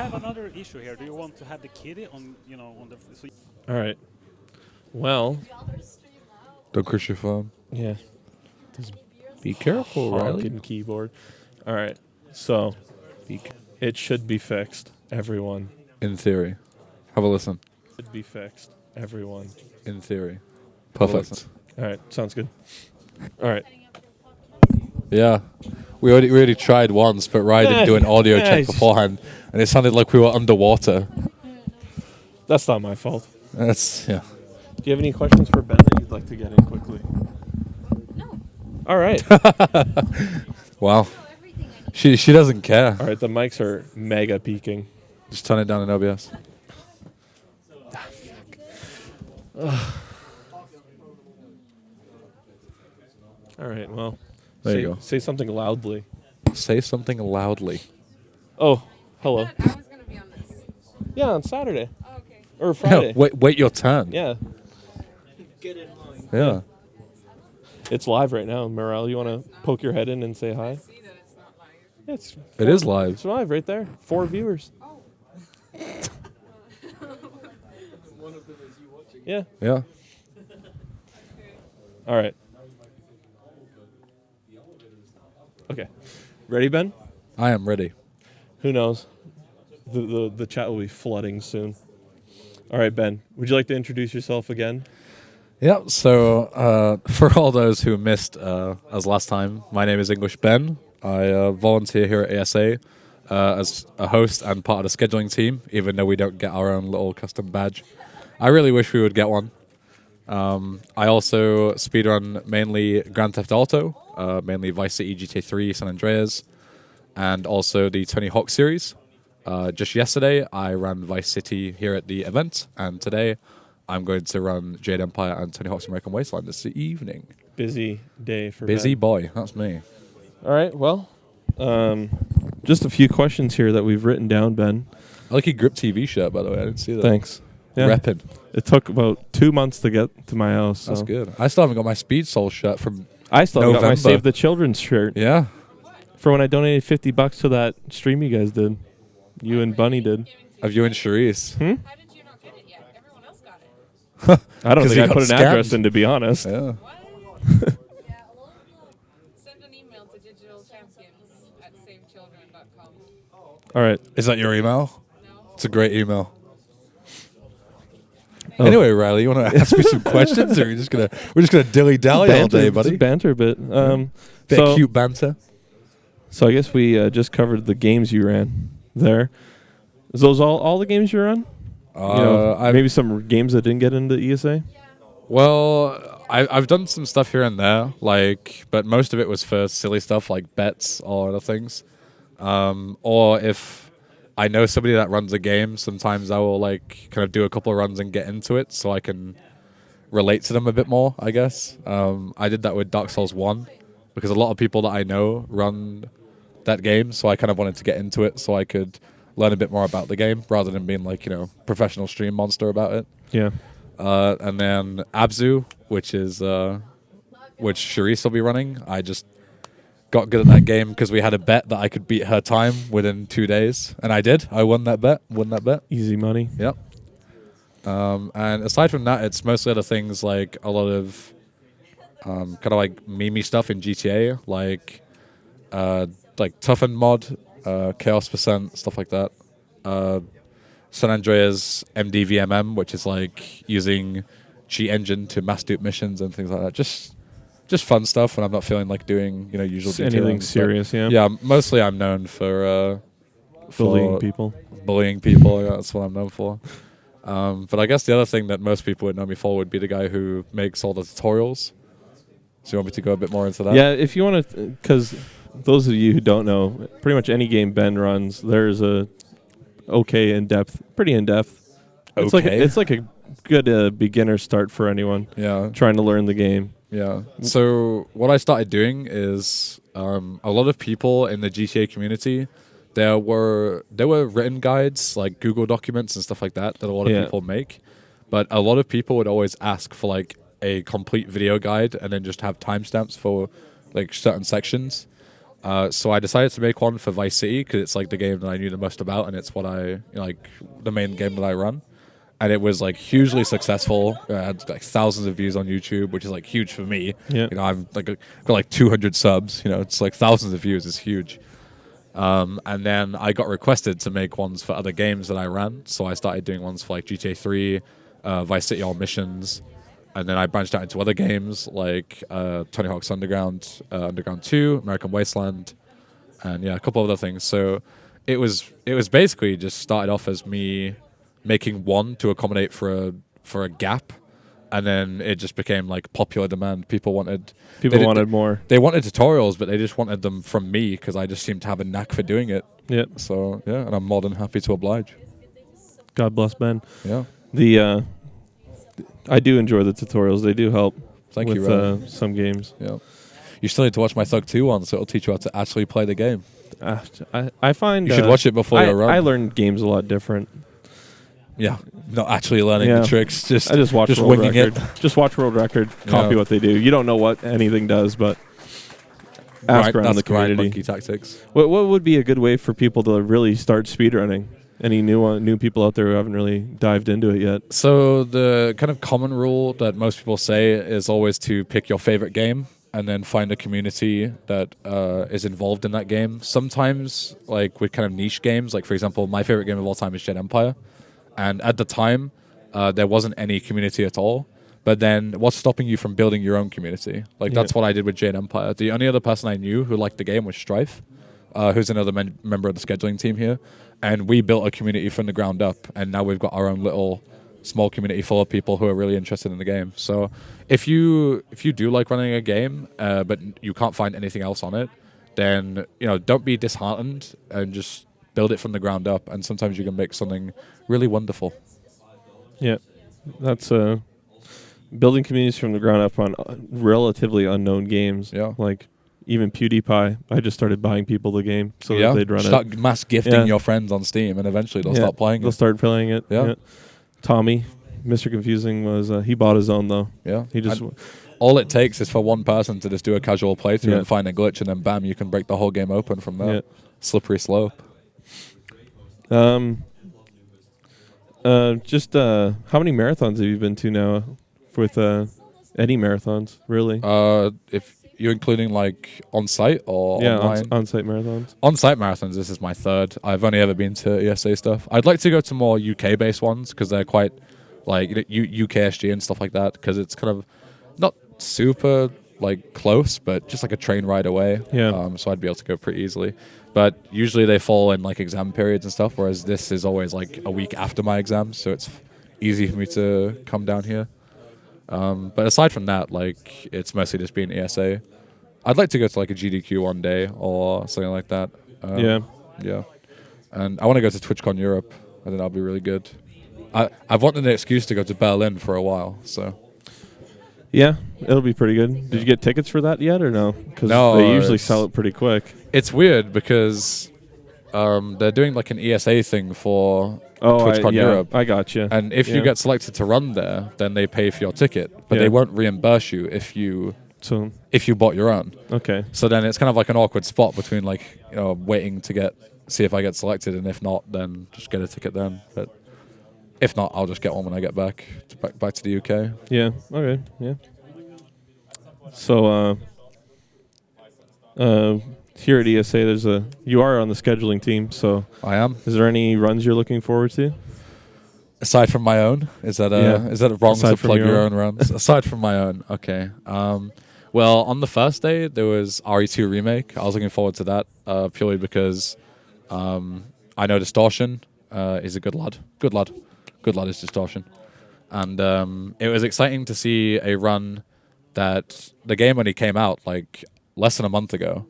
have another issue here. Do you want to have the kitty on, on the? So All right. Well, Don't crush your phone. yeah. Be careful, Riley. Honking keyboard. All right. So Be c- it should be fixed. Everyone In theory. Have a listen. should be fixed. Everyone. In theory. Have a Perfect. listen. All right. Sounds good. All right. Yeah. We already tried once, but Ryan didn't do an audio check beforehand, and it sounded like we were underwater. That's not my fault. That's yeah. Do you have any questions for Ben that you'd like to get in quickly? No. All right. Wow. She doesn't care. All right. The mics are mega peaking. Just turn it down in OBS. All right. Well, There say, you go. say something loudly. Say something loudly. Oh, hello. I was going to be on this. Yeah, on Saturday Oh, okay. or Friday. wait your turn. Yeah, Yeah. it's live right now. Morel, you want to poke your head in and say hi? See that it's not live. Yeah, it's It is live. It's live right there. 4 viewers. Oh. Yeah. Yeah. All right. Okay. Ready, Ben? I am ready. Who knows? The chat will be flooding soon. All right, Ben. Would you like to introduce yourself again? Yeah, so for all those who missed us last time, my name is English Ben. I volunteer here at ESA as a host and part of the scheduling team, even though we don't get our own little custom badge. I really wish we would get one. I also speedrun mainly Grand Theft Auto, mainly Vice City, GTA 3, San Andreas, and also the Tony Hawk series. Just yesterday, I ran Vice City here at the event, and today I'm going to run Jade Empire and Tony Hawk's American Wasteland this evening. Busy day for Busy Ben. boy, that's me. All right. Well, just a few questions here that we've written down, Ben. I like your Grip TV shirt, by the way. I didn't see that. Thanks. Yeah. Reppin'. It took about 2 months to get to my house. That's so. good. I still haven't got my Speed Soul shirt from. I still got my November. Save the Children's shirt Yeah. for when I donated $50 to that stream you guys did. You and Bunny did. Of you and Charisse. Hmm? How did you not get it yet? Everyone else got it. I don't 'Cause think you I got put an scammed. address in, to be honest. Yeah. What? Send an email to digitalchampions@savechildren.com. All right. Is that your email? No? It's a great email. Oh. Anyway, Riley, you want to ask me some questions, or we're just gonna dilly dally all day, buddy? Just banter a bit. Bit so, of cute banter. So I guess we just covered the games you ran there. Is those all the games you ran? Maybe some games that didn't get into ESA? Well, I've done some stuff here and there, but most of it was for silly stuff like bets or other things. Or if I know somebody that runs a game, sometimes I will kind of do a couple of runs and get into it so I can relate to them a bit more, I guess. I did that with Dark Souls 1 because a lot of people that I know run that game, so I kind of wanted to get into it so I could learn a bit more about the game rather than being professional stream monster about it. Yeah. And then Abzu, which Charisse will be running. I just got good at that game because we had a bet that I could beat her time within 2 days, and I did. I won that bet. Easy money. Yep. And aside from that, it's mostly other things like a lot of kind of like meme stuff in GTA, like Toughened mod, Chaos Percent, stuff like that. San Andreas MDVMM, which is like using cheat engine to mass dupe missions and things like that. Just fun stuff when I'm not feeling like doing usual Anything DTM. serious, yeah. Yeah, mostly I'm known for Bullying people. Bullying people, yeah, that's what I'm known for. But I guess the other thing that most people would know me for would be the guy who makes all the tutorials. So you want me to go a bit more into that? Yeah, if you want to, because those of you who don't know, pretty much any game Ben runs, there's a pretty in depth. It's like a good beginner start for anyone. Yeah. Trying to learn the game. Yeah. So what I started doing is a lot of people in the GTA community, there were written guides like Google documents and stuff like that a lot of people make, but a lot of people would always ask for like a complete video guide and then just have timestamps for like certain sections. So I decided to make one for Vice City because it's like the game that I knew the most about, and it's what the main game that I run. And it was like hugely successful. It had like thousands of views on YouTube, which is like huge for me. Yeah. You know, I'm like got like 200 subs. You know, it's like thousands of views is huge. And then I got requested to make ones for other games that I ran, so I started doing ones for like GTA 3, Vice City All Missions, and then I branched out into other games like Tony Hawk's Underground, Underground 2, American Wasteland, and yeah, a couple other things. So it was basically just started off as me making one to accommodate for a gap, and then it just became like popular demand. People wanted more. They wanted tutorials, but they just wanted them from me because I just seemed to have a knack for doing it. Yeah. So yeah, and I'm more than happy to oblige. God bless Ben. Yeah. I do enjoy the tutorials. They do help. Thank with, you, Ryan. some games. Yeah. You still need to watch my Thug 2 one, so it'll teach you how to actually play the game. I find You should watch it before your run. I learn games a lot different. Yeah, not actually learning the tricks. I just watch just world winging record. it. Just watch world record. Copy what they do. You don't know what anything does, but ask around the grind community. monkey tactics. What would be a good way for people to really start speedrunning? Any new people out there who haven't really dived into it yet? So the kind of common rule that most people say is always to pick your favorite game and then find a community that is involved in that game. Sometimes, like with kind of niche games, like for example, my favorite game of all time is Jet Empire. And at the time, there wasn't any community at all. But then what's stopping you from building your own community? Like that's what I did with Jade Empire. The only other person I knew who liked the game was Strife, who's another member of the scheduling team here. And we built a community from the ground up. And now we've got our own little small community full of people who are really interested in the game. So if you do like running a game, but you can't find anything else on it, then don't be disheartened and just build it from the ground up. And sometimes you can make something really wonderful. Yeah, that's building communities from the ground up on relatively unknown games. Yeah, like even PewDiePie. I just started buying people the game so that they'd run Start it. mass gifting your friends on Steam, and eventually they'll start playing it. They'll start playing it. Yeah. Tommy, Mr. Confusing was he bought his own though. Yeah, he just. All it takes is for one person to just do a casual playthrough and find a glitch, and then bam, you can break the whole game open from there. Yeah. Slippery slope. Just how many marathons have you been to now with any marathons, really? If you're including like on-site or online? On-site marathons. On-site marathons, this is my third. I've only ever been to ESA stuff. I'd like to go to more UK-based ones because they're quite like UKSG and stuff like that because it's kind of not super like close, but just like a train ride away. Yeah. So I'd be able to go pretty easily. But usually they fall in like exam periods and stuff, whereas this is always like a week after my exams, so it's easy for me to come down here. But aside from that, like it's mostly just being ESA. I'd like to go to like a GDQ one day or something like that. Yeah. And I want to go to TwitchCon Europe. I think that'll be really good. I've wanted an excuse to go to Berlin for a while, so. Yeah, it'll be pretty good. Did you get tickets for that yet or no? Because no, they usually sell it pretty quick. It's weird because they're doing like an ESA thing for TwitchCon Europe. I got you. And if you get selected to run there, then they pay for your ticket, but they won't reimburse you if you bought your own. Okay. So then it's kind of like an awkward spot between like waiting to see if I get selected, and if not, then just get a ticket then. But if not, I'll just get one when I get back to the UK. Yeah. Okay. Yeah. So here at ESA, you are on the scheduling team. So I am. Is there any runs you're looking forward to? Aside from my own, is that wrong to plug your own runs? Aside from my own, okay. Well, on the first day there was RE2 remake. I was looking forward to that purely because I know Distortion is a good lad. Good lad is Distortion. And it was exciting to see a run that the game only came out like less than a month ago,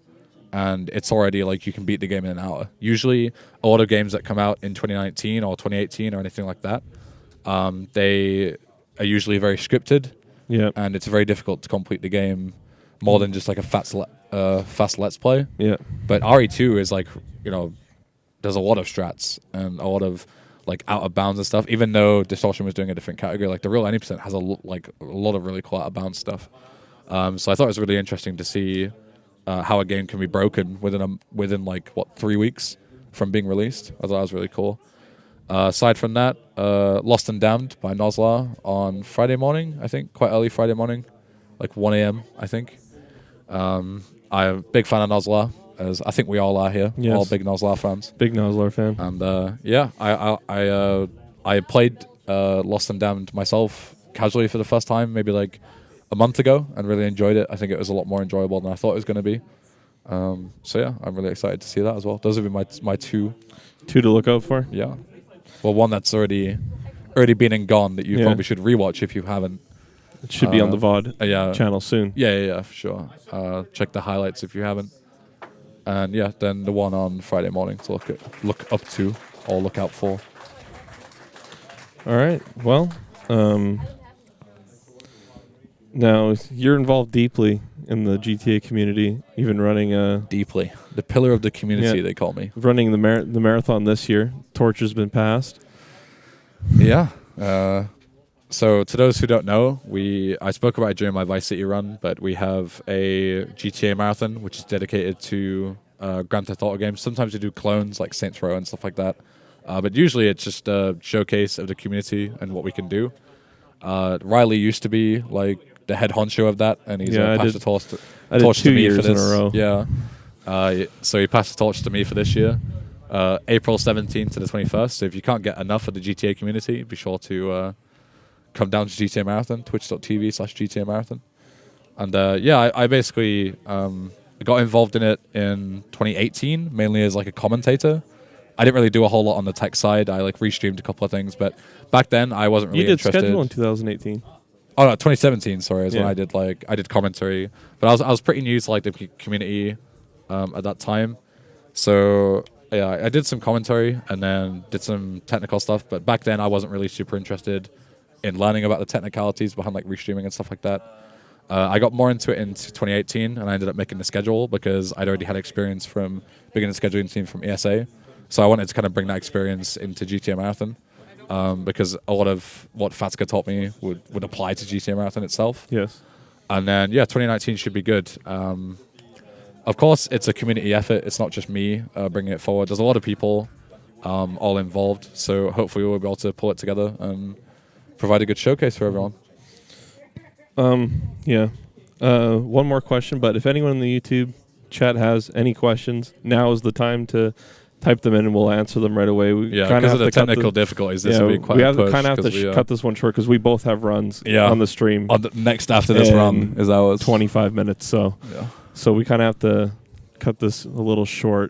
and it's already like you can beat the game in an hour. Usually a lot of games that come out in 2019 or 2018 or anything like that, they are usually very scripted, and it's very difficult to complete the game more than just like a fast let's play. Yeah. But RE2 is like, there's a lot of strats and a lot of like out of bounds and stuff, even though Distortion was doing a different category. Like the real 90% has a lot of really cool out of bounds stuff. So I thought it was really interesting to see how a game can be broken within like what 3 weeks from being released. I thought that was really cool. Aside from that, Lost and Damned by Nozla on Friday morning, I think, quite early Friday morning, like 1 a.m. I think. I'm a big fan of Nozla, as I think we all are here, Yes. all big Nozla fans. Big Nosler fan. And yeah, I played Lost and Damned myself casually for the first time, maybe like a month ago, and really enjoyed it. I think it was a lot more enjoyable than I thought it was going to be. So yeah, I'm really excited to see that as well. Those would be my two. Two to look out for. Yeah. Well, one that's already been and gone that you Yeah. probably should rewatch if you haven't. It should be on the VOD Yeah. channel soon. Yeah, for sure. Check the highlights if you haven't. And yeah, then the one on Friday morning to look up to or look out for. All right. Well, now you're involved deeply in the GTA community, even running Deeply. The pillar of the community, Yeah. they call me. running the marathon this year. Torch has been passed. Yeah. So to those who don't know, I spoke about it during my Vice City run, but we have a GTA marathon which is dedicated to Grand Theft Auto games. Sometimes we do clones like Saints Row and stuff like that, but usually it's just a showcase of the community and what we can do. Riley used to be like the head honcho of that, and he's passed the torch I did 2 to me years for this. in a row. Yeah. So he passed the torch to me for this year, April 17th to the 21st. So if you can't get enough of the GTA community, be sure to come down to GTA Marathon, twitch.tv/GTA Marathon. And yeah, I basically got involved in it in 2018, mainly as like a commentator. I didn't really do a whole lot on the tech side. I like restreamed a couple of things, but back then I wasn't really You did interested. schedule in 2018. Oh no, 2017. Sorry, is when Yeah. I did commentary, but I was pretty new to like the community at that time. So yeah, I did some commentary and then did some technical stuff. But back then I wasn't really super interested in learning about the technicalities behind like restreaming and stuff like that. I got more into it in 2018, and I ended up making the schedule because I'd already had experience from being in the scheduling team from ESA. So I wanted to kind of bring that experience into GTA Marathon. Because a lot of what Fatska taught me would apply to GTA Marathon itself. Yes. And then, yeah, 2019 should be good. Of course, it's a community effort. It's not just me bringing it forward. There's a lot of people all involved. So hopefully we'll be able to pull it together and provide a good showcase for everyone. Yeah. One more question, but if anyone in the YouTube chat has any questions, now is the time to type them in and we'll answer them right away. We Yeah, kinda because have of the to cut technical difficulties, this will be quite we a have push. kind of have to 'cause we, cut this one short because we both have runs on the stream. On the next after this And run is ours. 25 minutes, so Yeah. so we kind of have to cut this a little shorter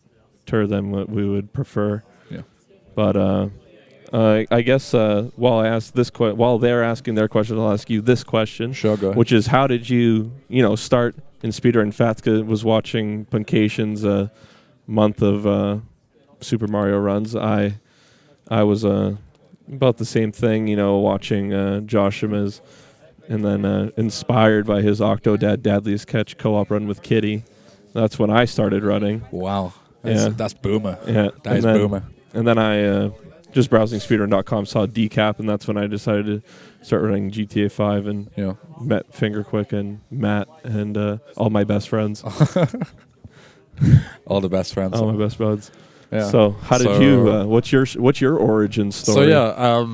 than what we would prefer. Yeah. But I guess while they're asking their question, I'll ask you this question. Sure, go ahead. Which is, how did you start in speedrun? Fatska was watching Punkation's month of Super Mario runs. I was about the same thing, watching Joshima's, and then inspired by his Octodad Dadliest Catch co-op run with Kitty. That's when I started running. Wow. Yeah. That's boomer. Yeah, That is then, boomer. And then I just browsing speedrun.com saw Decap, and that's when I decided to start running GTA 5 and Yeah. met Fingerquick and Matt and all my best friends, All the best friends. all my best buds. Yeah. So how did you? What's your origin story? So yeah,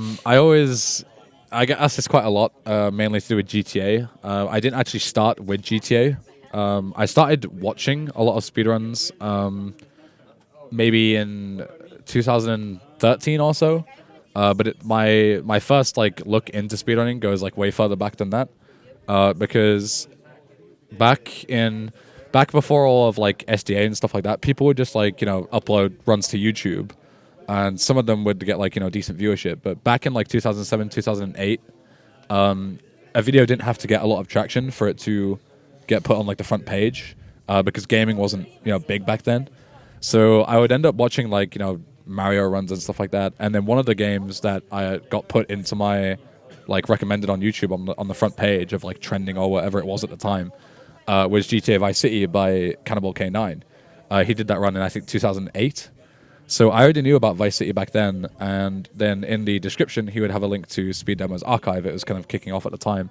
I get asked this quite a lot, mainly to do with GTA. I didn't actually start with GTA. I started watching a lot of speedruns, maybe in 2013 or so. But my first look into speedrunning goes way further back than that, because back before all of SDA and stuff like that, people would just upload runs to YouTube, and some of them would get decent viewership. But back in 2007, 2008, a video didn't have to get a lot of traction for it to get put on the front page, because gaming wasn't big back then. So I would end up watching Mario runs and stuff like that, and then one of the games that I got put into my recommended on YouTube on the front page of trending or whatever it was at the time, was GTA Vice City by Cannibal K9. He did that run in I think 2008. So I already knew about Vice City back then, and then in the description he would have a link to Speed Demo's archive. It was kind of kicking off at the time,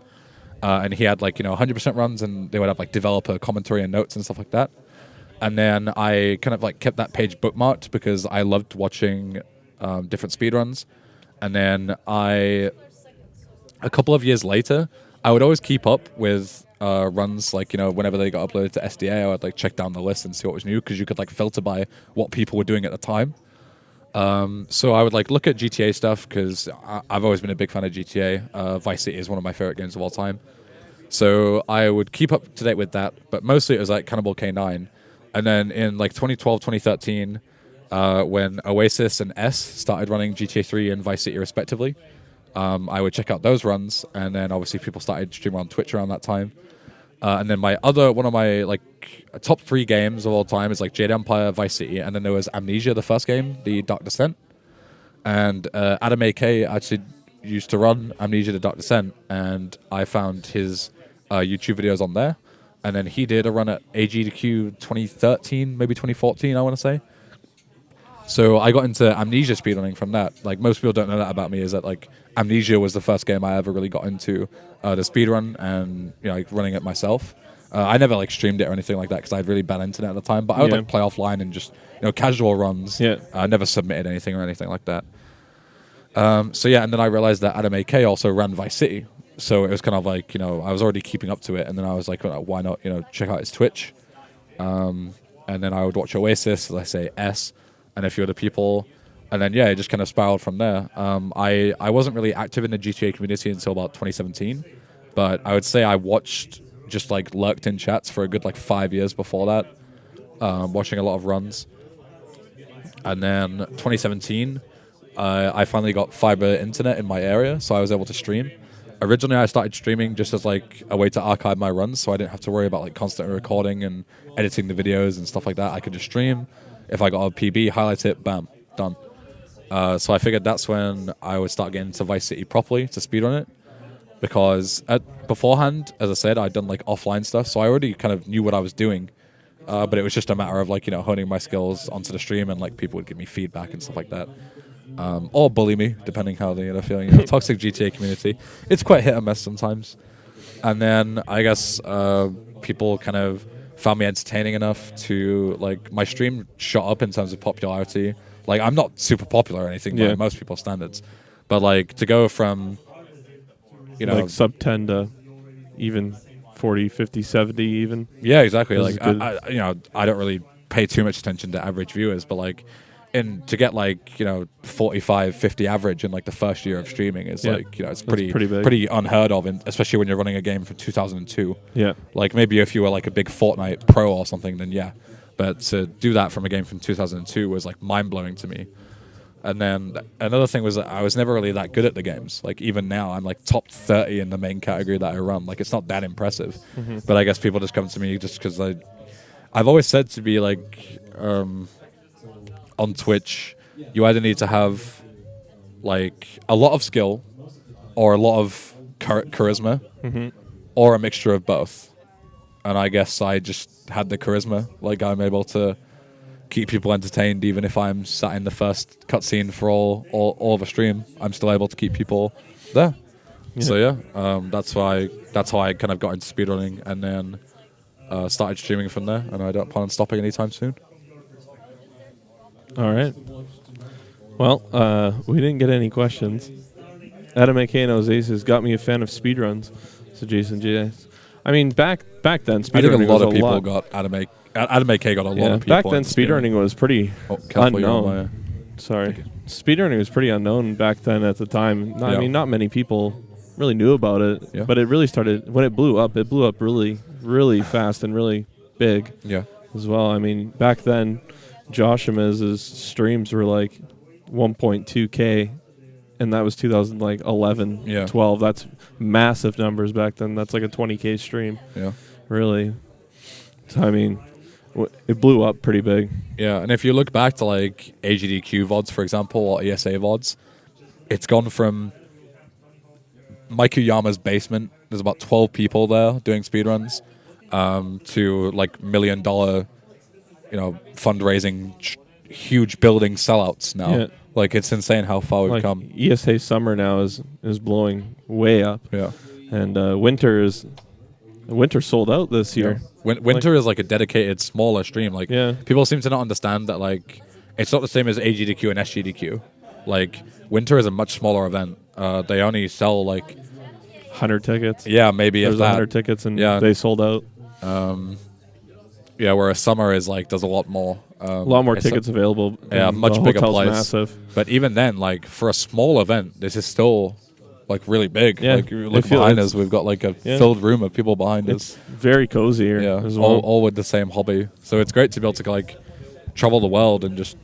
and he had like 100% runs, and they would have like developer commentary and notes and stuff like that. And then I kind of like kept that page bookmarked because I loved watching different speedruns. And then a couple of years later, I would always keep up with runs, like, whenever they got uploaded to SDA, I would like check down the list and see what was new, because you could like filter by what people were doing at the time. So I would like look at GTA stuff, because I've always been a big fan of GTA. Vice City is one of my favorite games of all time. So I would keep up to date with that, but mostly it was like Cannibal K9. And then in like 2012, 2013, when Oasis and S started running GTA 3 and Vice City respectively, I would check out those runs, and then obviously people started streaming on Twitch around that time. And then one of my like top 3 games of all time is like Jade Empire, Vice City, and then there was Amnesia, the first game, the Dark Descent. And Adam AK actually used to run Amnesia, the Dark Descent, and I found his YouTube videos on there. And then he did a run at AGDQ 2013, maybe 2014, I want to say. So I got into Amnesia speedrunning from that. Like, most people don't know that about me, is that like Amnesia was the first game I ever really got into the speedrun, and like running it myself. I never like streamed it or anything like that, because I had really bad internet at the time. But I would like play offline and just casual runs. Yeah. I never submitted anything or anything like that. So yeah, and then I realized that Adam AK also ran Vice City. So it was kind of like, I was already keeping up to it, and then I was like, well, why not, check out his Twitch. And then I would watch Oasis, let's say S, and a few other people. And then, yeah, it just kind of spiraled from there. I wasn't really active in the GTA community until about 2017, but I would say I watched, just like lurked in chats for a good like 5 years before that, watching a lot of runs. And then 2017, I finally got fiber internet in my area, so I was able to stream. Originally, I started streaming just as like a way to archive my runs, so I didn't have to worry about like constantly recording and editing the videos and stuff like that. I could just stream. If I got a PB, highlight it, bam, done. So I figured that's when I would start getting into Vice City properly to speedrun it, because beforehand, as I said, I'd done like offline stuff, so I already kind of knew what I was doing. But it was just a matter of like honing my skills onto the stream, and like people would give me feedback and stuff like that. Or bully me, depending how they're feeling. Toxic GTA community. It's quite hit or miss sometimes. And then I guess people kind of found me entertaining enough to, like, my stream shot up in terms of popularity. Like, I'm not super popular or anything by most people's standards. But, like, to go from, like sub 10 to even 40, 50, 70 even. Yeah, exactly. Like, I don't really pay too much attention to average viewers, but, like, to get like 45, 50 average in like the first year of streaming is like it's pretty unheard of, and especially when you're running a game from 2002. Yeah, like maybe if you were like a big Fortnite pro or something, then yeah, but to do that from a game from 2002 was like mind blowing to me. And then another thing was that I was never really that good at the games. Like even now, I'm like top 30 in the main category that I run. Like it's not that impressive, but I guess people just come to me just because I've always said to be like. On Twitch, you either need to have like a lot of skill or a lot of charisma or a mixture of both. And I guess I just had the charisma. Like I'm able to keep people entertained even if I'm sat in the first cutscene for all of a stream. I'm still able to keep people there. Yeah. So yeah, that's how I kind of got into speedrunning, and then started streaming from there, and I don't plan on stopping anytime soon. All right. Well, we didn't get any questions. Adam AK and Oasis got me a fan of speedruns. So Jason J. I mean, back then, speedrunning was a lot. I think a lot of people got Adam AK got a lot of people. Back then, speedrunning was pretty unknown. Sorry. Speedrunning was pretty unknown back then at the time. I mean, not many people really knew about it, but it really started when it blew up. It blew up really, really fast and really big as well. I mean, back then, Joshima's streams were like 1.2K, and that was 2011, 12. That's massive numbers back then. That's like a 20K stream. Yeah, really. So I mean, it blew up pretty big. Yeah, and if you look back to like AGDQ VODs, for example, or ESA VODs, it's gone from Maikuyama's basement. There's about 12 people there doing speedruns, to like $1 million. Fundraising, huge building sellouts now. Yeah. Like it's insane how far we've come. ESA Summer now is blowing way up. Yeah. And Winter sold out this year. Winter is like a dedicated smaller stream. Like people seem to not understand that like it's not the same as AGDQ and SGDQ. Like Winter is a much smaller event. They only sell like 100 tickets. Yeah, maybe there's if that. 100 tickets and they sold out. Yeah, whereas Summer is like there's a lot more. A lot more tickets available. Yeah, much bigger place. Massive. But even then, like for a small event, this is still like really big. Yeah, like you look behind us, we've got like a filled room of people behind us. Very cozy here. Yeah, as well. all with the same hobby. So it's great to be able to like travel the world and just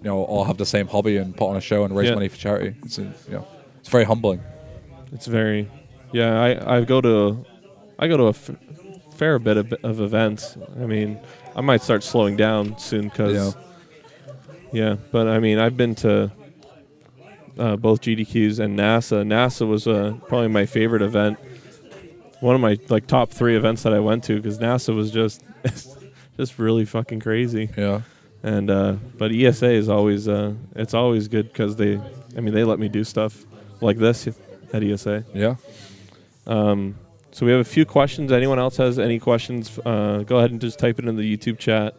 all have the same hobby and put on a show and raise money for charity. It's it's very humbling. It's very, I go to a fair bit of events. I mean, I might start slowing down soon because, but I mean, I've been to both GDQs and NASA. NASA was probably my favorite event. One of my like top 3 events that I went to because NASA was just really fucking crazy. Yeah. And but ESA is always it's always good because they let me do stuff like this at ESA. Yeah. So we have a few questions. Anyone else has any questions? Go ahead and just type it in the YouTube chat.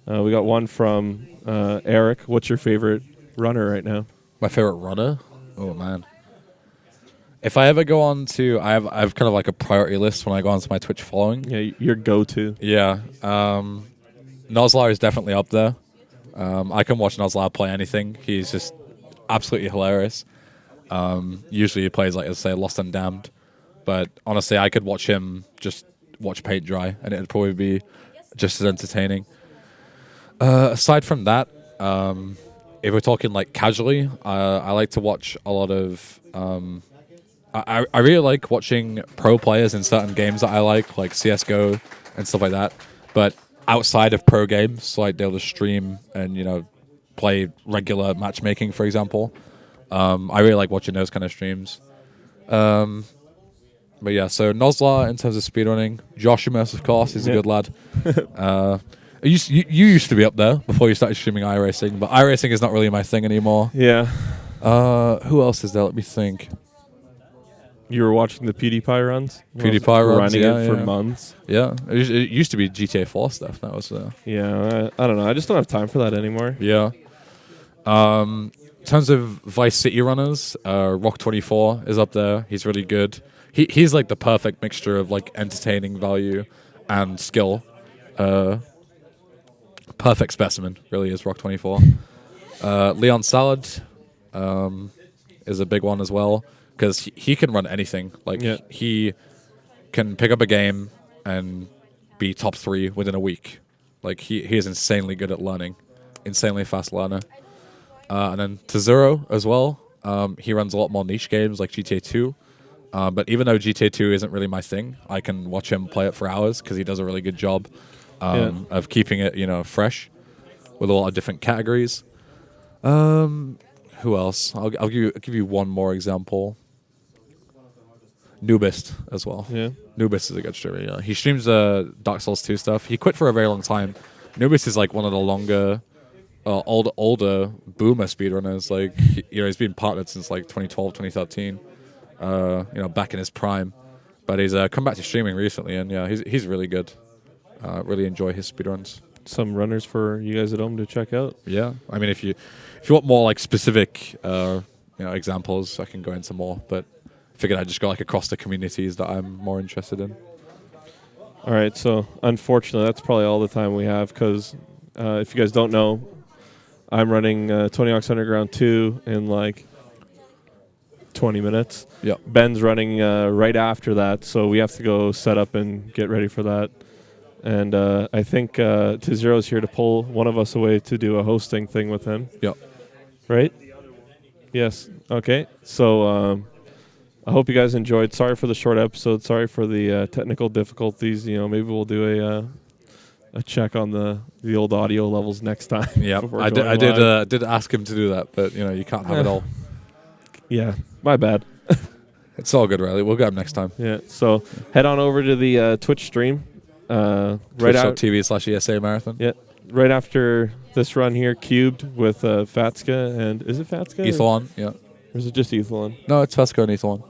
We got one from Eric. What's your favorite runner right now? My favorite runner? Oh man. If I ever go on to, I have kind of like a priority list when I go onto my Twitch following. Yeah, your go-to. Yeah. Nozlar is definitely up there. I can watch Nozlar play anything. He's just absolutely hilarious. Usually he plays, like, let's say, Lost and Damned. But honestly, I could watch him just watch paint dry, and it'd probably be just as entertaining. Aside from that, if we're talking, like, casually, I like to watch a lot of... I really like watching pro players in certain games that I like CSGO and stuff like that. But outside of pro games, like they'll just stream and, play regular matchmaking, for example. I really like watching those kind of streams. But yeah, so Nozlar in terms of speedrunning. Joshimus, of course, is a good lad. You used to be up there before you started streaming iRacing, but iRacing is not really my thing anymore. Yeah. Who else is there? Let me think. You were watching the PewDiePie runs? PewDiePie runs, running it for months. Yeah, it used to be GTA 4 stuff. That was. Yeah, I don't know. I just don't have time for that anymore. Yeah. In terms of Vice City runners, Rock24 is up there. He's really good. He's like the perfect mixture of like entertaining value and skill. Perfect specimen, really is Rock24. Leon Salad is a big one as well. Because he can run anything. Like, he can pick up a game and be top 3 within a week. Like, he is insanely good at learning. Insanely fast learner. And then Tezuro as well. He runs a lot more niche games like GTA 2. But even though GTA 2 isn't really my thing, I can watch him play it for hours because he does a really good job of keeping it, fresh with a lot of different categories. Who else? I'll give you one more example. Nubist as well. Yeah, Nubist is a good streamer. Yeah. He streams Dark Souls 2 stuff. He quit for a very long time. Nubist is like one of the longer, older boomer speedrunners. Like he's been partnered since like 2012, 2013. Back in his prime. But he's come back to streaming recently, and he's really good. Really enjoy his speedruns. Some runners for you guys at home to check out. Yeah, I mean if you want more like specific examples, I can go into more, but figured I'd just go like across the communities that I'm more interested in. All right, so unfortunately, that's probably all the time we have because if you guys don't know, I'm running 20 Ox Underground 2 in like 20 minutes. Yeah. Ben's running right after that, so we have to go set up and get ready for that. And I think T0's here to pull one of us away to do a hosting thing with him. Yeah. Right? Yes. Okay. So I hope you guys enjoyed. Sorry for the short episode. Sorry for the technical difficulties. Maybe we'll do a check on the old audio levels next time. Yeah. I did ask him to do that, but you can't have it all. Yeah. My bad. It's all good, Riley. We'll get him next time. Yeah. So head on over to the Twitch stream. Twitch.tv/ESA Marathon. Yeah. Right after this run here, Cubed with Fatska and is it Fatska? Ethelon, yeah. Or is it just Ethelon? No, it's Fatska and Ethelon.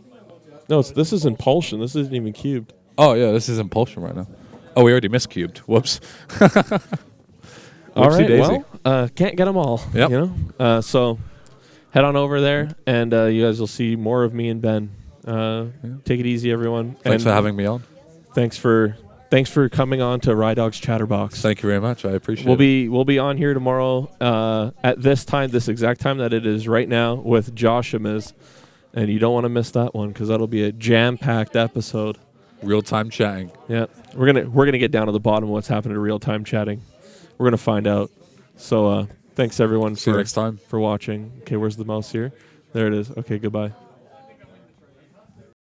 No, this is Impulsion. This isn't even cubed. Oh yeah, this is Impulsion right now. Oh, we already missed cubed. Whoops. All right, Whoopsie-daisy. well, can't get them all. Yep. You know, so head on over there, and you guys will see more of me and Ben. Take it easy, everyone. Thanks for having me on. Thanks for coming on to Ryedawg's Chatterbox. Thank you very much. I appreciate it. We'll be on here tomorrow at this exact time that it is right now with Josh Amiz, and you don't want to miss that one because that'll be a jam-packed episode. Real-time chatting. Yeah, we're gonna get down to the bottom of what's happening to real-time chatting. We're gonna find out. So thanks everyone See you next time. for watching. Okay, where's the mouse here? There it is. Okay, goodbye.